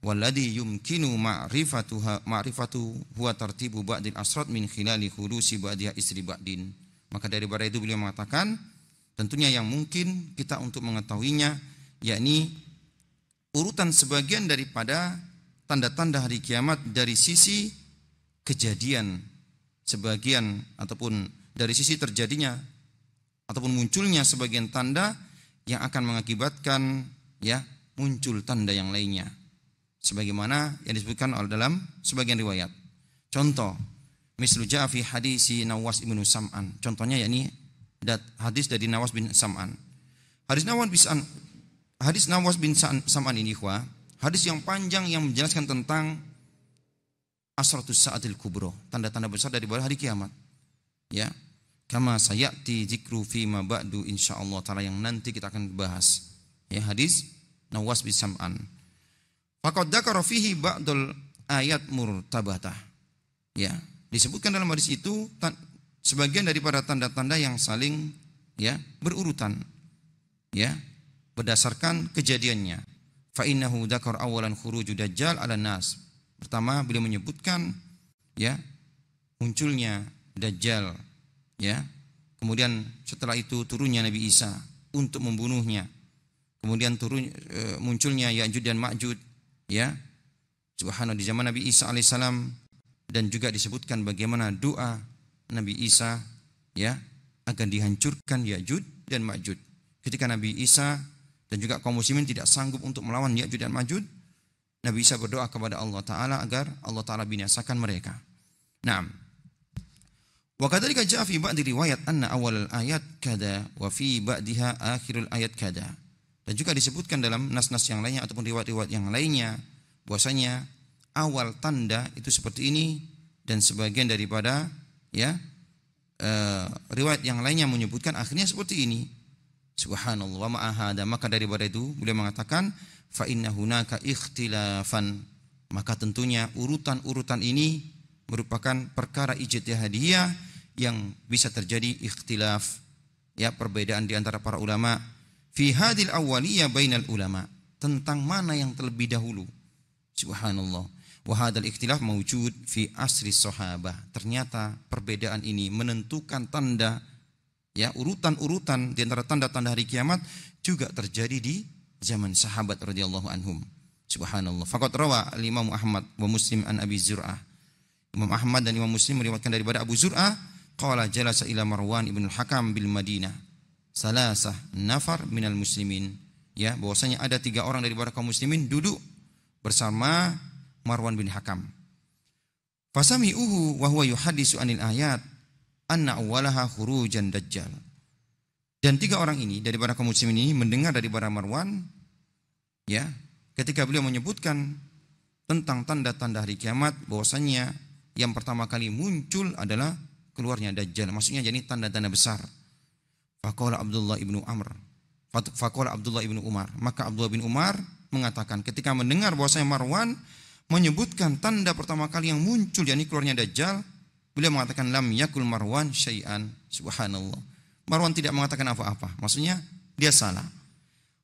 Walladhi yumkinu ma'rifatu huwa tartibu ba'dil asrat min khilali khulusi ba'diha istri ba'din. Maka daripada itu beliau mengatakan tentunya yang mungkin kita untuk mengetahuinya yakni urutan sebagian daripada tanda-tanda hari kiamat dari sisi kejadian sebagian, ataupun dari sisi terjadinya ataupun munculnya sebagian tanda yang akan mengakibatkan, ya, muncul tanda yang lainnya, sebagaimana yang disebutkan oleh dalam sebagian riwayat. Contoh, mislu ja'a fi hadisi Nawas ibnu Sam'an. Contohnya yakni hadis dari Nawas bin Sam'an. Hadis Nawas bin Sam'an ini, ikhwah, hadis yang panjang yang menjelaskan tentang asratus sa'atil kubro, tanda-tanda besar dari hari kiamat, ya, kama sayati zikru fi ma ba'du insyaallah taala, yang nanti kita akan bahas, ya, hadis Nawas bin Sam'an. Faqad dzakara fihi ba'dul ayat murtabatah, ya, disebutkan dalam hadis itu sebagian daripada tanda-tanda yang saling, ya, berurutan, ya, berdasarkan kejadiannya. Fa innahu dzakar awalan khuruju dajjal 'ala nas. Pertama beliau menyebutkan, ya, munculnya dajjal, ya. Kemudian setelah itu turunnya Nabi Isa untuk membunuhnya. Kemudian munculnya Ya'juj dan Ma'juj, ya. Subhanallah, di zaman Nabi Isa alaihissalam, dan juga disebutkan bagaimana doa Nabi Isa, ya, agar dihancurkan Ya'juj dan Ma'juj. Ketika Nabi Isa dan juga kaum muslimin tidak sanggup untuk melawan Ya'juj dan Ma'juj, Nabi Isa berdoa kepada Allah Ta'ala agar Allah Ta'ala binasakan mereka. Naam. Wa kadzalika jaa fi ba'di riwayat anna awal ayat kada wa fi ba'diha akhirul ayat kada. Dan juga disebutkan dalam nas-nas yang lainnya ataupun riwayat-riwayat yang lainnya bahwasanya awal tanda itu seperti ini, dan sebagian daripada, ya, riwayat yang lainnya menyebutkan akhirnya seperti ini. Subhanallah. Wa ma'ahada, maka daripada itu beliau mengatakan fa inna hunaka ikhtilafan, maka tentunya urutan-urutan ini merupakan perkara ijtihadiyah yang bisa terjadi ikhtilaf, ya, perbedaan di antara para ulama fi hadil awwaliyah bainal ulama, tentang mana yang terlebih dahulu. Subhanallah. Wa hadzal ikhtilaf mawjud fi asri sahabah. Ternyata perbedaan ini menentukan tanda, ya, urutan-urutan di antara tanda-tanda hari kiamat juga terjadi di zaman sahabat radhiyallahu anhum. Subhanallah. Faqad rawa al-Imam Ahmad wa Muslim an Abi Zur'ah. Imam Ahmad dan Imam Muslim meriwayatkan daripada Abu Zur'ah qala jalasa ila Marwan ibn al-Hakam bil Madinah salasah nafar minal muslimin, ya, bahwasanya ada 3 orang daripada kaum muslimin duduk bersama Marwan bin Hakam. Fasami'uhu wa huwa yuhaddisu anil ayat anna awwalaha khurujan dajjal. Dan 3 orang ini daripada kaum muslimin ini mendengar daripada Marwan, ya, ketika beliau menyebutkan tentang tanda-tanda hari kiamat, bahwasanya yang pertama kali muncul adalah keluarnya dajjal. Maksudnya jadi tanda-tanda besar. Faqala Abdullah ibnu Umar. Maka Abdullah bin Umar mengatakan ketika mendengar bahwasanya Marwan menyebutkan tanda pertama kali yang muncul, yakni keluarnya dajjal, beliau mengatakan lam yakul Marwan syai'an. Subhanallah. Marwan tidak mengatakan apa-apa. Maksudnya dia salah.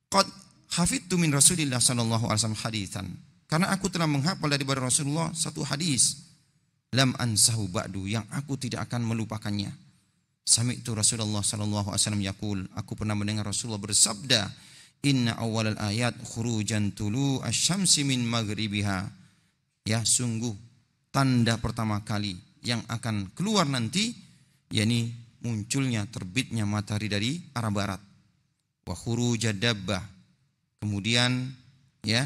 Qad hafidtu min Rasulillah sallallahu alaihi wasallam haditsan. Karena aku telah menghafal daripada Rasulullah satu hadis. Lam ansahu ba'du, yang aku tidak akan melupakannya. Sami'tu Rasulullah sallallahu alaihi wasallam yaqul, aku pernah mendengar Rasulullah bersabda, inna awwalal ayat khurujan tulu asy-syamsi min maghribiha. Ya, sungguh tanda pertama kali yang akan keluar nanti, yakni munculnya terbitnya matahari dari arah barat. Wa khurujad dabbah, kemudian, ya,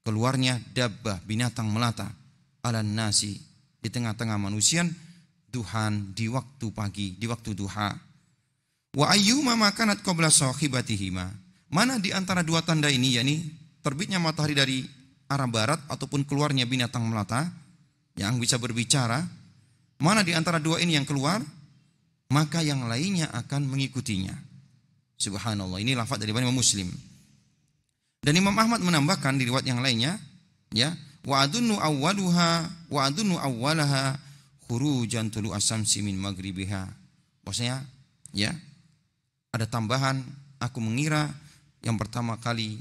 keluarnya dabbah, binatang melata, alan nasi, di tengah-tengah manusia, duhan, di waktu pagi, di waktu duha. Wa ayyuma makanat qabla sahibatihima, mana di antara 2 tanda ini, yakni terbitnya matahari dari arah barat ataupun keluarnya binatang melata yang bisa berbicara, mana di antara 2 ini yang keluar, maka yang lainnya akan mengikutinya. Subhanallah. Ini lafaz dari Imam Muslim. Dan Imam Ahmad menambahkan di riwayat yang lainnya, ya, wa adunnu awwalaha khurujan tulu asamsi min maghribiha. Maksudnya, ya, ada tambahan, aku mengira yang pertama kali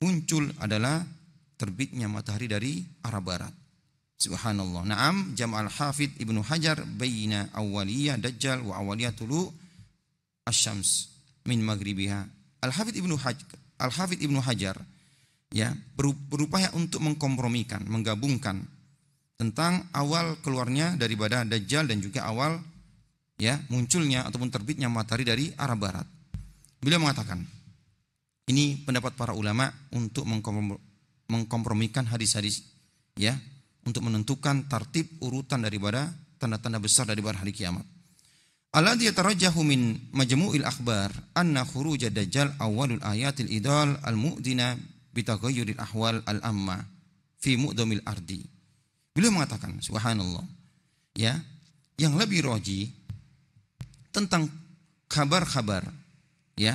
muncul adalah terbitnya matahari dari arah barat. Subhanallah. Naam, jama'al Hafidh Ibnu Hajar baina awwaliyah dajjal wa awwaliyah tulu asyams min maghribiha. Al-Hafidh Ibnu Hajar, ya, berupaya untuk mengkompromikan, menggabungkan tentang awal keluarnya daripada dajjal dan juga awal, ya, munculnya ataupun terbitnya matahari dari arah barat. Beliau mengatakan, ini pendapat para ulama untuk mengkompromikan hadis-hadis, ya, untuk menentukan tartib urutan daripada tanda-tanda besar daripada hari kiamat. Alladhi yatarajjahu min majmu'il akhbar anna khuruj dajjal awwalul ayatil idal al-mu'dina bitaghayyuril ahwal al-amma fi mu'dhamil ardi. Beliau mengatakan, subhanallah, ya, yang lebih roji tentang kabar-kabar, ya,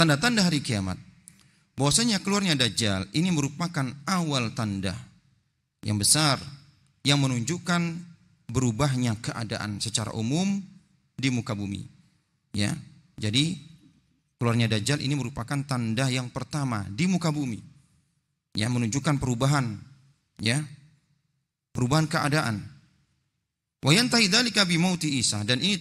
tanda-tanda hari kiamat, bahwasanya keluarnya dajjal ini merupakan awal tanda yang besar yang menunjukkan berubahnya keadaan secara umum di muka bumi, ya. Jadi keluarnya dajjal ini merupakan tanda yang pertama di muka bumi, ya, menunjukkan perubahan, ya, perubahan keadaan. Wa yantahi dzalika bi mauti Isa, dan ini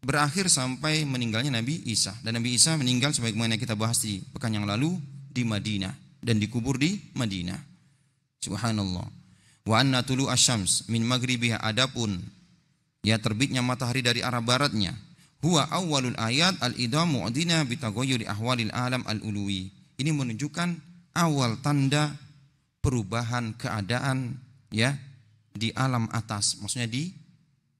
berakhir sampai meninggalnya Nabi Isa, dan Nabi Isa meninggal sebagaimana kita bahas di pekan yang lalu di Madinah dan dikubur di Madinah. Subhanallah. Wa anna tulu asyams min maghribiha, adapun, ya, terbitnya matahari dari arah baratnya, huwa awwalul ayat al-idam mu'dina bitaghayyuri ahwalil alam al-uluwi. Ini menunjukkan awal tanda perubahan keadaan, ya, di alam atas, maksudnya di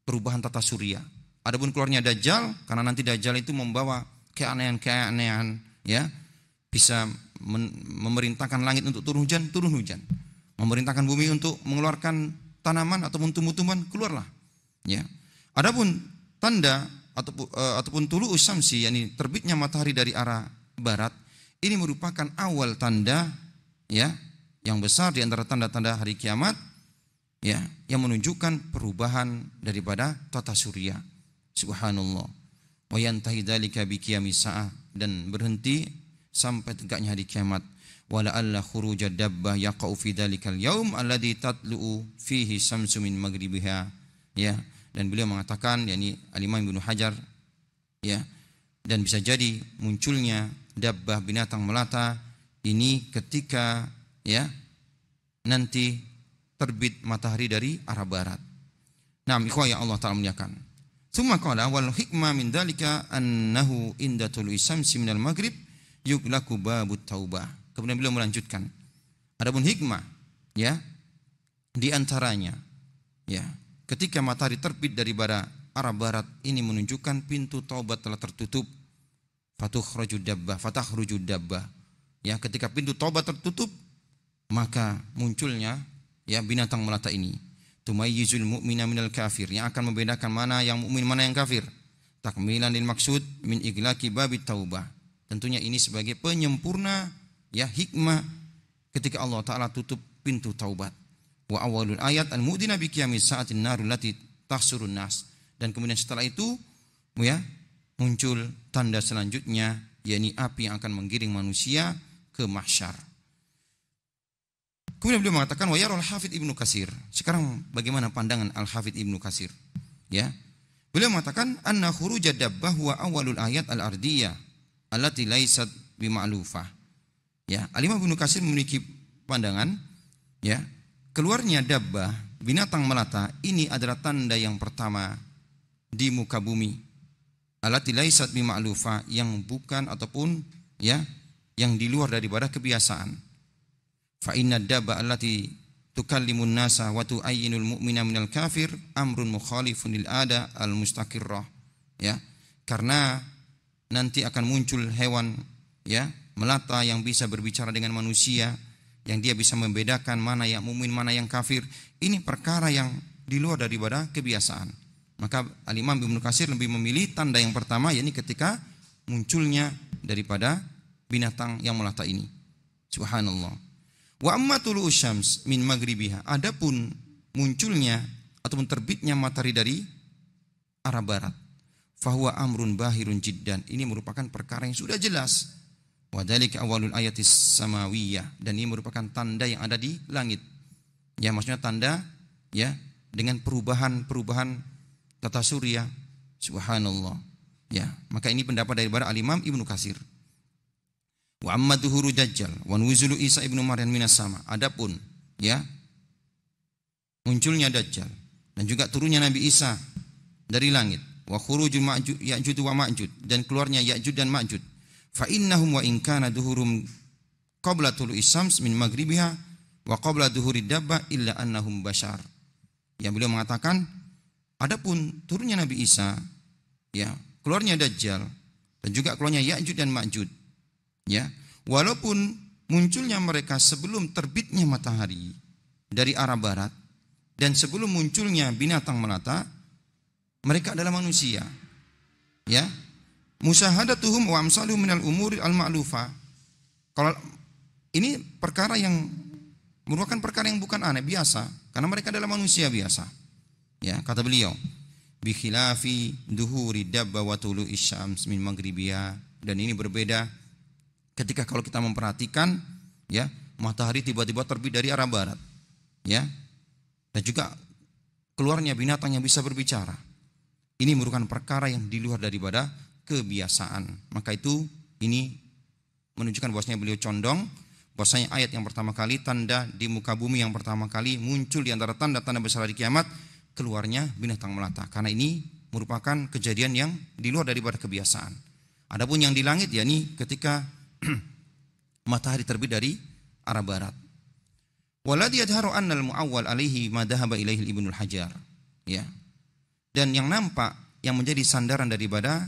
perubahan tata surya. Adapun keluarnya dajjal, karena nanti dajjal itu membawa keanehan-keanehan, ya, bisa memerintahkan langit untuk turun hujan, memerintahkan bumi untuk mengeluarkan tanaman ataupun tumbuh-tumbuhan, keluarlah, ya. Adapun tanda ataupun tulu usyamsi, yakni terbitnya matahari dari arah barat, ini merupakan awal tanda, ya, yang besar di antara tanda-tanda hari kiamat, ya, yang menunjukkan perubahan daripada tata surya. Subhanallah. Wa yantahi dzalika bi qiyamis saah, dan berhenti sampai tegaknya hari kiamat. Wa la'alla khuruja dabbah yaqa'u fi dzalikal yaum alladzi tatlu'u fihi syamsu min maghribiha. Ya, dan beliau mengatakan, yakni Al-Imam Ibnu Hajar, ya, dan bisa jadi munculnya dabbah binatang melata ini ketika, ya, nanti terbit matahari dari arah barat. Nah, ikhwah yang Allah Ta'ala muliakan. Tsumma qala wal hikmah min dzalika annahu inda tulu'i syamsi minal maghrib yughlaqu babut taubah. Kemudian beliau melanjutkan, adapun hikmah, ya, di antaranya, ya, ketika matahari terbit dari arah barat ini menunjukkan pintu taubat telah tertutup. Fatukhruju dabbah. Ya, ketika pintu taubat tertutup, maka munculnya, ya, binatang melata ini. Tumayyizul mu'mina minal kafir, yang akan membedakan mana yang mukmin mana yang kafir. Takmilan lil maksud min iglaqi babit taubah. Tentunya ini sebagai penyempurna, ya, hikmah ketika Allah Ta'ala tutup pintu taubat. Wa awalul ayat al-mu'dina bi qiyamis sa'atin narul lati tahsurun nas. Dan kemudian setelah itu, ya, muncul tanda selanjutnya, yakni api yang akan menggiring manusia ke mahsyar. Kemudian beliau mengatakan wa yarul Hafidz Ibnu Katsir. Sekarang bagaimana pandangan Al-Hafidz Ibnu Katsir? Ya. Beliau mengatakan anna khuruj dabbah huwa awalul ayat al-ardiyah allati laysat bima'lufah. Ya, Al-Imam Ibnu Katsir memiliki pandangan, ya, keluarnya dabbah binatang melata ini adalah tanda yang pertama di muka bumi. Allati laysat bima'lufah, yang bukan ataupun, ya, yang di luar daripada kebiasaan. Fa inna dabba allati tukallimun nasa wa tu'ayyinul mu'mina minal kafir amrun mukhalifun lil ada al mustaqirrah. Ya, karena nanti akan muncul hewan, ya, melata yang bisa berbicara dengan manusia, yang dia bisa membedakan mana yang mukmin mana yang kafir. Ini perkara yang di luar daripada kebiasaan. Maka Al-Imam Ibnu Katsir lebih memilih tanda yang pertama, yakni ketika munculnya daripada binatang yang melata ini. Subhanallah. Wa amma tulu'u syams min maghribiha, adapun munculnya ataupun terbitnya matahari dari arah barat, fahuwa amrun bahirun jiddan, ini merupakan perkara yang sudah jelas. Wa dzalika awalul ayatis samawiyah, dan ini merupakan tanda yang ada di langit. Ya, maksudnya tanda, ya, dengan perubahan tata surya. Subhanallah. Ya, maka ini pendapat daripada Al-Imam Ibnu Katsir. Wa amma duhuru dajjal wa nuzulu Isa ibnu Maryam minas sama. Adapun, ya, munculnya dajjal dan juga turunnya Nabi Isa dari langit. Wa khurujul Ya'juj wa Ma'juj, dan keluarnya Ya'juj dan Ma'juj. Fa innahum wa in kana duhurum qabla tulu'is syams min maghribiha wa qabla duhuri dabba illa annahum bashar. Yang beliau mengatakan, adapun turunnya Nabi Isa, ya, keluarnya dajjal dan juga keluarnya Ya'juj dan Ma'juj, ya, walaupun munculnya mereka sebelum terbitnya matahari dari arah barat dan sebelum munculnya binatang melata, mereka adalah manusia. Ya, musyahadatuhum wa amsaluhum minal umuri al-ma'lufa. Kalau ini perkara yang merupakan perkara yang bukan aneh, biasa, karena mereka adalah manusia biasa. Ya, kata beliau, bi khilafi duhuri dabba wa tulu'is syams min maghribiha, dan ini berbeda ketika kalau kita memperhatikan, ya, matahari tiba-tiba terbit dari arah barat, ya, dan juga keluarnya binatang yang bisa berbicara. Ini merupakan perkara yang di luar daripada kebiasaan. Maka itu ini menunjukkan bahwasanya beliau condong bahwasanya ayat yang pertama kali, tanda di muka bumi yang pertama kali muncul di antara tanda-tanda besar hari kiamat, keluarnya binatang melata. Karena ini merupakan kejadian yang di luar daripada kebiasaan. Adapun yang di langit, yakni ketika matahari terbit dari arah barat. Waladhi yadharu annal mu'awwal alaihi ma dhahaba ilaihi Ibnu Hajar. Ya. Dan yang nampak, yang menjadi sandaran daripada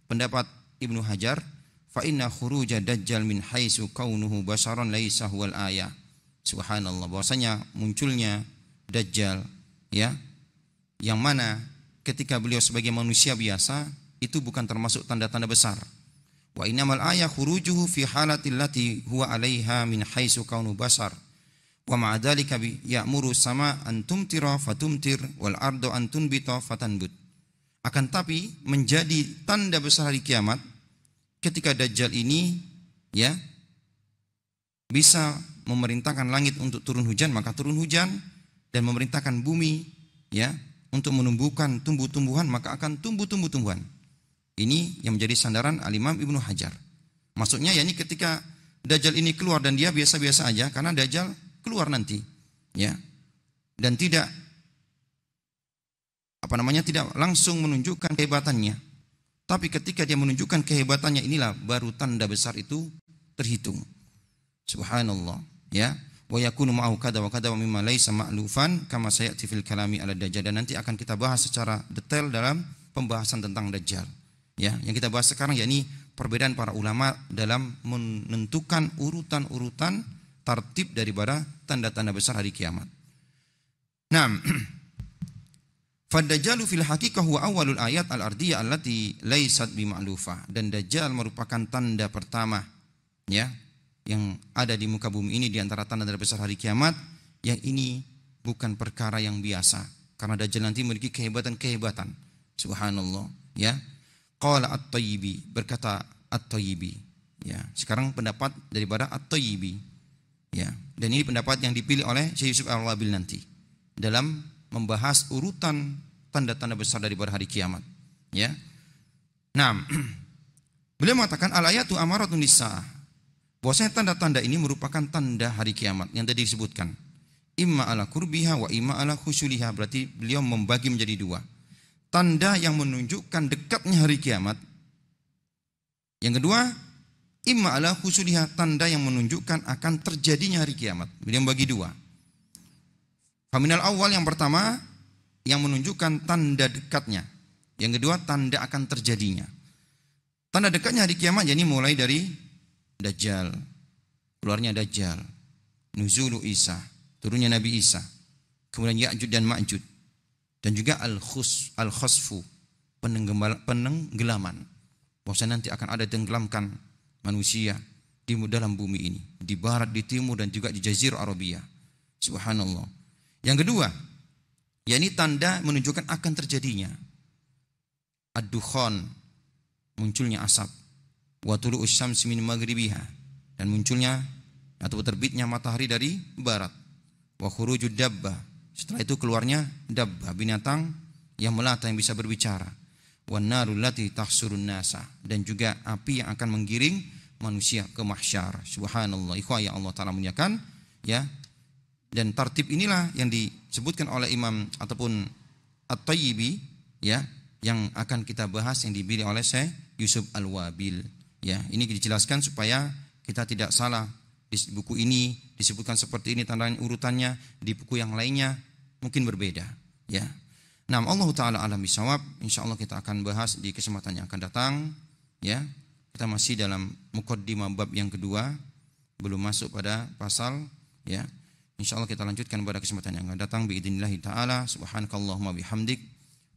pendapat Ibnu Hajar, fa inna khuruja dajjal min haitsu kaunuhu basharan laisa huwal ayah. Subhanallah, bahwasanya munculnya dajjal, ya, yang mana ketika beliau sebagai manusia biasa itu bukan termasuk tanda-tanda besar. Wa innamal ayah khurujuhu fi halatil lati huwa 'alaiha min haitsu kaunu bashar wa ma'a dzalika ya'muru sama an tumtira fatumtir wal ardu an tunbita fatanbut. Akan tapi menjadi tanda besar hari kiamat ketika Dajjal ini ya bisa memerintahkan langit untuk turun hujan, maka turun hujan, dan memerintahkan bumi ya untuk menumbuhkan tumbuh-tumbuhan, maka akan tumbuh tumbuh-tumbuhan. Ini yang menjadi sandaran Al-Imam Ibnu Hajar. Maksudnya yakni ketika Dajjal ini keluar dan dia biasa-biasa aja, karena Dajjal keluar nanti ya, dan tidak tidak langsung menunjukkan kehebatannya. Tapi ketika dia menunjukkan kehebatannya, inilah baru tanda besar itu terhitung. Subhanallah ya. Wa yakunu ma'ahu kada wa kada wa mimma laysa ma'lufan kama sayati fil kalami ala Dajjal. Dan nanti akan kita bahas secara detail dalam pembahasan tentang Dajjal. Ya, yang kita bahas sekarang yakni perbedaan para ulama dalam menentukan urutan-urutan tartib daripada tanda-tanda besar hari kiamat. Nah, Fad-Dajjalu fil haqiqah huwa awwalul ayat al-ardiyah allati laysat bima'lufah. Dan Dajjal merupakan tanda pertama ya yang ada di muka bumi ini di antara tanda besar hari kiamat, yang ini bukan perkara yang biasa, karena Dajjal nanti memiliki kehebatan-kehebatan. Subhanallah ya. Qala At-Tayyibi, berkata At-Tayyibi ya. Sekarang pendapat daripada At-Tayyibi ya. Dan ini pendapat yang dipilih oleh Syekh Yusuf Al-Wabil nanti dalam membahas urutan tanda-tanda besar daripada hari kiamat ya. Nah, beliau mengatakan al-ayatu amaratun lis-saah. Bahwasanya tanda-tanda ini merupakan tanda hari kiamat yang tadi disebutkan. Imma ala kurbiha wa imma ala khusuliha. Berarti beliau membagi menjadi dua. Tanda yang menunjukkan dekatnya hari kiamat. Yang kedua, imma ala khusuliha, tanda yang menunjukkan akan terjadinya hari kiamat. Beliau membagi dua. Faminal awal, yang pertama yang menunjukkan tanda dekatnya. Yang kedua, tanda akan terjadinya. Tanda dekatnya hari kiamat yakni mulai dari Dajjal, keluarnya Dajjal, nuzulu Isa, turunnya Nabi Isa, kemudian Ya'juj dan Ma'juj, dan juga al-khasfu, penenggelaman. Bahwasanya nanti akan ada tenggelamkan manusia di dalam bumi ini, di barat, di timur, dan juga di Jazirah Arabia. Subhanallah. Yang kedua, yakni tanda menunjukkan akan terjadinya ad-dukhan, munculnya asap, wa tulu'us syamsi min maghribiha, dan munculnya atau terbitnya matahari dari barat, wa khurujud dabbah, setelah itu keluarnya dabbah, binatang yang melata yang bisa berbicara, wan narul lati tahsurun nasa, dan juga api yang akan menggiring manusia ke mahsyar. Subhanallah. Ikhwah yang Allah Ta'ala muliakan ya. Dan tartib inilah yang disebutkan oleh Imam ataupun At-Tayyibi ya, yang akan kita bahas, yang dipilih oleh Syekh Yusuf Al-Wabil. Ya, ini dijelaskan supaya kita tidak salah. Di buku ini disebutkan seperti ini tanda urutannya, di buku yang lainnya mungkin berbeda. Ya. Nah, Allah Ta'ala alam bisawab. Insyaallah kita akan bahas di kesempatan yang akan datang. Ya, kita masih dalam muqaddimah bab yang kedua, belum masuk pada pasal. Ya, insyaallah kita lanjutkan pada kesempatan yang akan datang. Biidznillah Ta'ala. Subhanakallahumma bihamdik,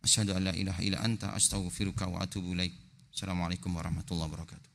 asyhadu an la ilaha illa anta, astaghfiruka wa atubu ilaik. Assalamualaikum warahmatullahi wabarakatuh.